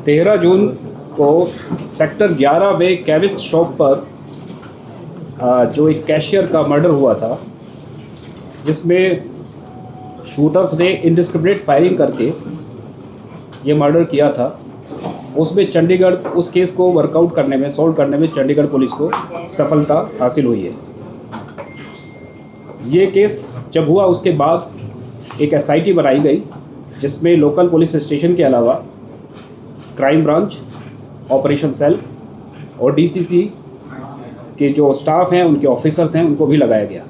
13 जून को सेक्टर 11 में chemist shop पर जो एक कैशियर का मर्डर हुआ था, जिसमें शूटर्स ने इंडिस्क्रिमिनेट फायरिंग करके ये मर्डर किया था, उसमें चंडीगढ़ उस केस को वर्कआउट करने में, सॉल्व करने में चंडीगढ़ पुलिस को सफलता हासिल हुई है। ये केस जब हुआ उसके बाद एक एसआईटी बनाई गई, जिसमें लोकल पुलिस स्टेशन के अलावा क्राइम ब्रांच, ऑपरेशन सेल और डीसीसी के जो स्टाफ हैं, उनके ऑफिसर्स हैं, उनको भी लगाया गया।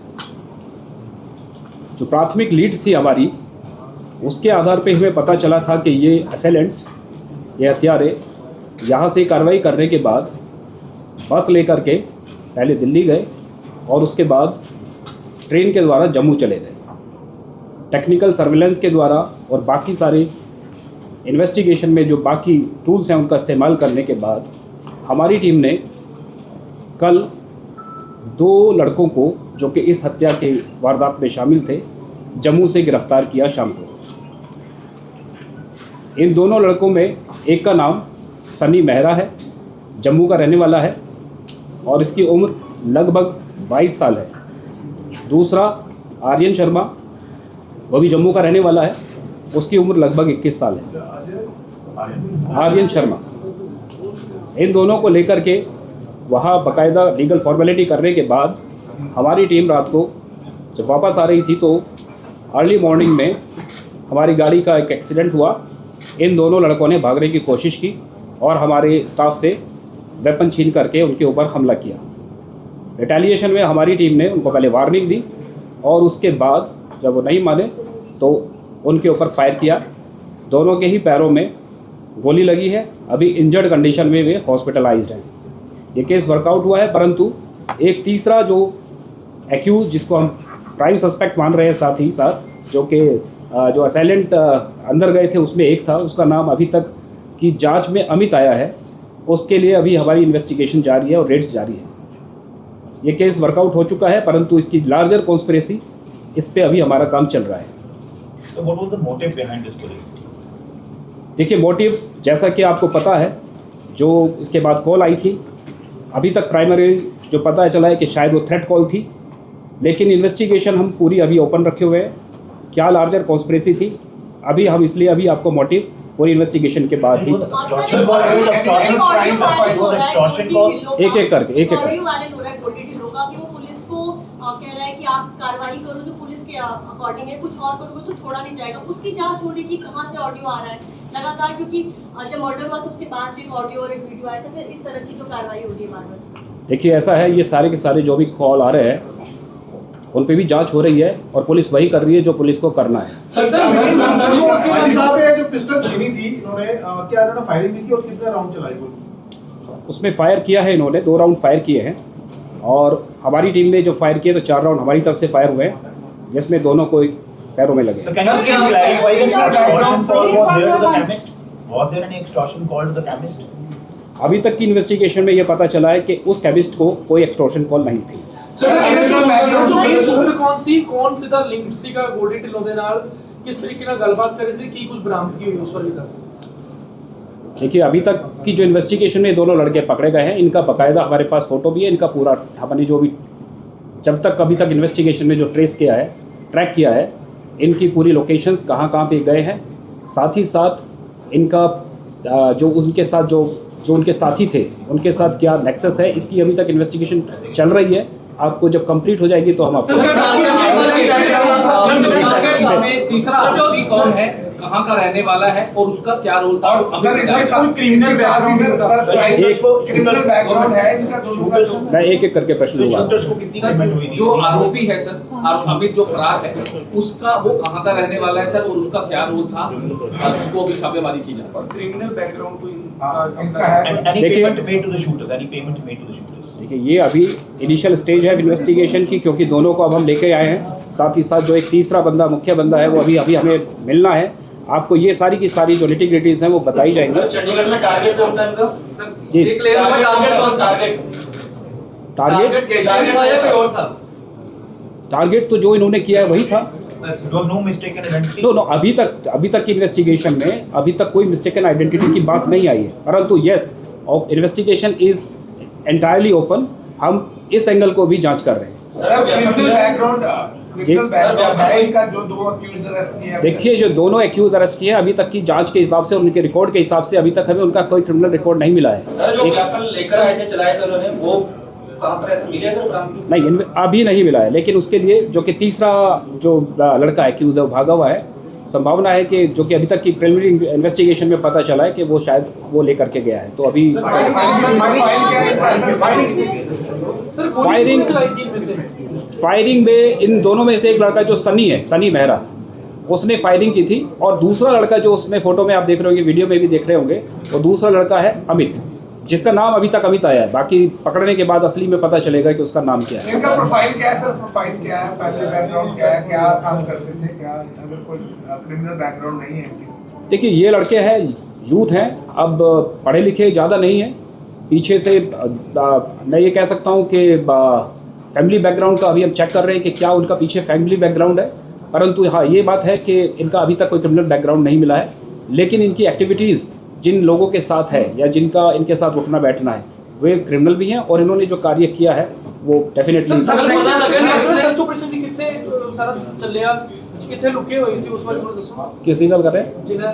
जो प्राथमिक लीड्स थी हमारी, उसके आधार पे हमें पता चला था कि ये असेलेंट्स, ये हत्यारे यहाँ से कार्रवाई करने के बाद बस लेकर के पहले दिल्ली गए और उसके बाद ट्रेन के द्वारा जम्मू चले गए। टेक्निकल सर्विलेंस के द्वारा और बाकी सारे इन्वेस्टिगेशन में जो बाकी टूल्स हैं उनका इस्तेमाल करने के बाद हमारी टीम ने कल 2 लड़कों को, जो कि इस हत्या के वारदात में शामिल थे, जम्मू से गिरफ्तार किया शाम को। इन दोनों लड़कों में एक का नाम सनी मेहरा है, जम्मू का रहने वाला है और इसकी उम्र लगभग 22 साल है। दूसरा आर्यन शर्मा, वो भी जम्मू का रहने वाला है, उसकी उम्र लगभग 21 साल है। आर्यन शर्मा, इन दोनों को लेकर के वहाँ बाकायदा लीगल फॉर्मेलिटी करने के बाद हमारी टीम रात को जब वापस आ रही थी तो अर्ली मॉर्निंग में हमारी गाड़ी का एक एक्सीडेंट हुआ। इन दोनों लड़कों ने भागने की कोशिश की और हमारे स्टाफ से वेपन छीन करके उनके ऊपर हमला किया। रिटेलिएशन में हमारी टीम ने उनको पहले वार्निंग दी और उसके बाद जब वो नहीं माने तो उनके ऊपर फायर किया। दोनों के ही पैरों में गोली लगी है। अभी इंजर्ड कंडीशन में वे हॉस्पिटलाइज्ड हैं। ये केस वर्कआउट हुआ है, परंतु एक तीसरा जो एक्यूज, जिसको हम प्राइम सस्पेक्ट मान रहे हैं, साथ ही साथ जो असाइलेंट अंदर गए थे उसमें एक था, उसका नाम अभी तक की जांच में अमित आया है। उसके लिए अभी हमारी इन्वेस्टिगेशन जारी है और रेड्स जारी है। ये केस वर्कआउट हो चुका है, परंतु इसकी लार्जर कॉन्स्पिरेसी, इस पे अभी हमारा काम चल रहा है। So what was the motive behind this killing? देखिए, मोटिव जैसा कि आपको पता है, जो इसके बाद कॉल आई थी, अभी तक प्राइमरी जो पता चला है कि शायद वो थ्रेट कॉल थी, लेकिन इन्वेस्टिगेशन हम पूरी अभी ओपन रखे हुए हैं। क्या लार्जर कॉन्स्पिरेसी थी, अभी हम इसलिए अभी आपको मोटिव पूरी इन्वेस्टिगेशन के बाद ही एक एक करके कह रहा है कि आप कार्रवाई करो जो पुलिस के अकॉर्डिंग है, कुछ और करोगे तो छोड़ा नहीं जाएगा। उसकी जांच हो रही कि कहाँ से ऑडियो आ रहा है लगातार, क्योंकि जब मर्डर हुआ तो उसके बाद भी ऑडियो और एक वीडियो आया था। फिर इस तरह की जो कार्रवाई हो रही है बार-बार। देखिए, ऐसा है, ये सारे के सारे जो भी कॉल आ रहे हैं उन पे भी जांच हो रही है और पुलिस वही कर रही है जो पुलिस को करना है। जो पिस्टल छीनी थी इन्होंने, क्या इन्होंने फायरिंग की और कितने राउंड चलाई? उसमें फायर किया है इन्होंने, 2 राउंड फायर किए हैं और हमारी टीम ने जो फायर किए तो 4 राउंड हमारी तरफ से फायर हुए हैं, जिसमें दोनों को पैरों में लगे। So can you please clarify the extortion call was there to the chemist? Was there any extortion call to the chemist? अभी तक की इन्वेस्टिगेशन में ये पता चला है कि उस केमिस्ट को कोई एक्सटॉर्शन कॉल नहीं थी। कौन सीधा लिंक ਸੀਗਾ ਗੋਲਡੀ ਢਿੱਲੋਂ ਦੇ ਨਾਲ, किस तरीके ਨਾਲ ਗੱਲਬਾਤ ਕਰੀ ਸੀ, ਕੀ ਕੁਝ ਬਰਾਮਦਗੀ हुई उस वाली तक? देखिए, अभी तक की जो इन्वेस्टिगेशन में 2 लड़के पकड़े गए हैं, इनका बाकायदा हमारे पास फ़ोटो भी है। इनका पूरा हमने जो भी जब तक अभी तक इन्वेस्टिगेशन में जो ट्रेस किया है, ट्रैक किया है, इनकी पूरी लोकेशंस कहाँ पे गए हैं, साथ ही साथ इनका जो उनके साथ जो उनके साथी थे उनके साथ क्या नेक्सस है, इसकी अभी तक इन्वेस्टिगेशन चल रही है। आपको जब कंप्लीट हो जाएगी तो हम आपको तीसरा आरोपी कौन है, कहाँ का रहने वाला है और उसका क्या रोल था? मैं एक करके प्रश्न लूंगा। जो आरोपी है सर, अमित जो फरार है, उसका वो कहाँ का रहने वाला है सर और उसका क्या रोल था, जिसको अभी छापेमारी की जा रही है? क्रिमिनल बैकग्राउंड देखिए, ये अभी इनिशियल स्टेज है इन्वेस्टिगेशन की, क्योंकि दोनों को अब हम लेके आए हैं। साथ ही साथ जो एक तीसरा बंदा, मुख्य बंदा है, वो अभी हमें मिलना है। आपको ये सारी की सारी जो निटी-ग्रिटीज हैं वो बताई जाएंगी। चंडीगढ़ में टारगेट कौन था इनका? जी, टारगेट था या कोई और था? टारगेट तो जो इन्होंने किया है वही था। There was no mistaken identity. No अभी तक की इन्वेस्टिगेशन में अभी तक कोई मिस्टेकन आइडेंटिटी की बात नहीं आई है, परंतु yes investigation is entirely open. हम इस एंगल को भी जांच कर रहे हैं। देखिए जो दोनों एक्यूज अरेस्ट किए हैं, अभी तक की जांच के हिसाब से और उनके रिकॉर्ड के हिसाब से अभी तक हमें उनका कोई क्रिमिनल रिकॉर्ड नहीं मिला है। सर जो वेपन लेकर आए थे, चलाए थे उन्होंने, वो कहां पर ऐसे मिले थे काम की? नहीं अभी नहीं मिला है, लेकिन उसके लिए जो कि तीसरा जो लड़का एक्यूज है वो भागा हुआ है। संभावना है कि जो कि अभी तक की प्रिलिमिनरी इन्वेस्टिगेशन में पता चला है कि वो शायद वो लेकर के गया है। तो अभी फायरिंग में इन दोनों में से एक लड़का जो सनी है, सनी मेहरा, उसने फायरिंग की थी, और दूसरा लड़का जो उसमें फोटो में आप देख रहे होंगे, वीडियो में भी देख रहे होंगे, वो दूसरा लड़का है अमित, जिसका नाम अभी तक अमित आया है। बाकी पकड़ने के बाद असली में पता चलेगा कि उसका नाम क्या है। इनका प्रोफाइल क्या है सर? प्रोफाइल क्या है? फैमिली बैकग्राउंड क्या है? क्या काम करते थे? क्या अगर कोई क्रिमिनल बैकग्राउंड नहीं है इनके? देखिए ये लड़के हैं, यूथ हैं, अब पढ़े लिखे ज़्यादा नहीं हैं। पीछे से मैं ये कह सकता हूँ कि फैमिली बैकग्राउंड का अभी हम चेक कर रहे हैं कि क्या उनका पीछे फैमिली बैकग्राउंड है, परंतु हाँ ये बात है कि इनका अभी तक कोई क्रिमिनल बैकग्राउंड नहीं मिला है। लेकिन इनकी एक्टिविटीज़ जिन लोगों के साथ है या जिनका इनके साथ उठना बैठना है वे क्रिमिनल भी हैं, और इन्होंने जो कार्य किया है वो डेफिनेटली। ਕਿੱਥੇ ਲੁਕੇ ਹੋਏ ਸੀ ਉਸ ਬਾਰੇ ਮੈਨੂੰ ਦੱਸੋ। किस दी गल कर रहे हैं?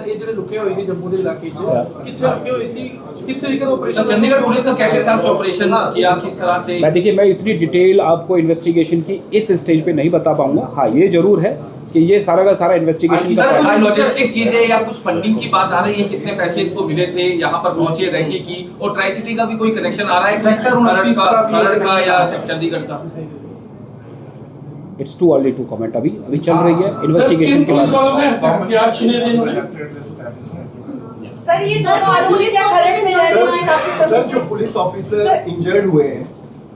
ਇਹ ਜਿਹੜੇ ਲੁਕੇ ਹੋਏ ਸੀ ਜੰਮੂ ਦੇ ਇਲਾਕੇ 'ਚ, ਕਿੱਥੇ लुके हुए सी, किस तरीके का ऑपरेशन? चंडीगढ़ पुलिस ने कैसे सर्च ऑपरेशन किया, किस तरह से? मैं देखिए मैं इतनी डिटेल आपको इन्वेस्टिगेशन की इस स्टेज पे नहीं बता पाऊंगा। हाँ ये जरूर है कि ये सारा का सारा इन्वेस्टिगेशन का सर कुछ लॉजिस्टिक चीजें या कुछ फंडिंग की बात आ रही है, कितने पैसे इनको मिले थे, यहाँ पर पहुंचे रहने की, और ट्राई सिटी का भी कोई कनेक्शन आ रहा है खरड़ का या चंडीगढ़ का? It's too early to comment. अभी चल रही है इन्वेस्टिगेशन के बाद। सर ये दोनों आरोपी क्या खरड़ में रह रहे हैं काफी समय सर से? जो पुलिस ऑफिसर इंजर्ड हुए हैं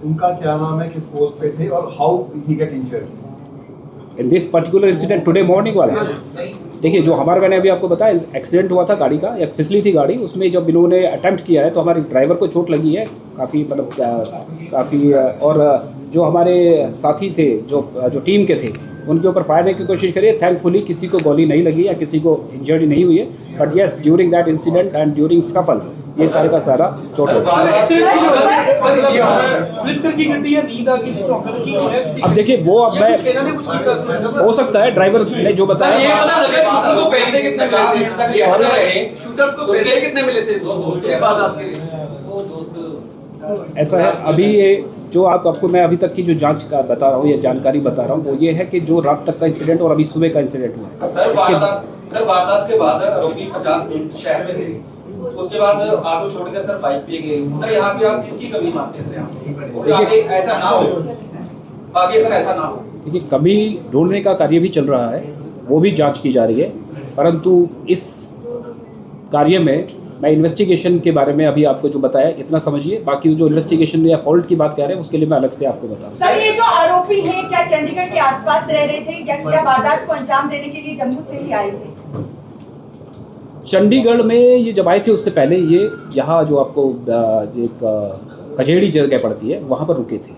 उनका क्या नाम है, किस पोस्ट पे थे और how he get injured? In this particular incident today morning वाला देखिए जो हमारा, मैंने अभी आपको बताया एक्सीडेंट हुआ था गाड़ी का, या फिसली थी गाड़ी, उसमें जब इन्होंने अटेम्प्ट किया है तो हमारे ड्राइवर को चोट लगी है काफ़ी, मतलब काफ़ी, और जो हमारे साथी थे जो टीम के थे उनके ऊपर फायर करने की कोशिश करी है। थैंकफुली किसी को गोली नहीं लगी या किसी को इंजरी नहीं हुई है, but yes during that incident and during scuffle ये सारे का सारा चोट लगा। स्लिप करके गड्डी या नींद आ गई थी, चौंकने की होया किसी? अब देखिए वो अब मैं इन्होंने कुछ किया इसमें? हो सकता है ड्राइवर ने जो बताया। ये पता लगा शूटर को पैसे कितने मिले थे? शूटर को पैसे कितने मिले थे? ये बात आपके लिए ऐसा है अभी ये जो आपको मैं अभी तक की जो जांच का बता रहा हूँ या जानकारी बता रहा हूँ वो ये है कि जो रात तक का इंसिडेंट और अभी सुबह का इंसिडेंट हुआ है। सर वारदात के बाद आरोपी 50 मिनट शहर में थे, उसके बाद आपको छोड़कर सर बाइक पे गए। सर यहाँ पे आप किसकी कमी मानते हैं सर? आगे ऐसा ना हो, आगे सर ऐसा ना हो। देखिए कमी ढूंढने का कार्य भी चल रहा है, वो भी जांच की जा रही है, परंतु इस कार्य में मैं इन्वेस्टिगेशन के बारे में अभी आपको जो बताया इतना समझिए, बाकी जो इन्वेस्टिगेशन या फॉल्ट की बात कह रहे हैं उसके लिए मैं अलग से आपको बता। सर ये जो आरोपी हैं क्या चंडीगढ़ के आसपास रह रहे थे या क्या वारदात को अंजाम देने के लिए जम्मू से ही आए थे? चंडीगढ़ में ये जब आए थे उससे पहले ये यहाँ जो आपको एक कजेड़ी जगह पड़ती है वहाँ पर रुके थे।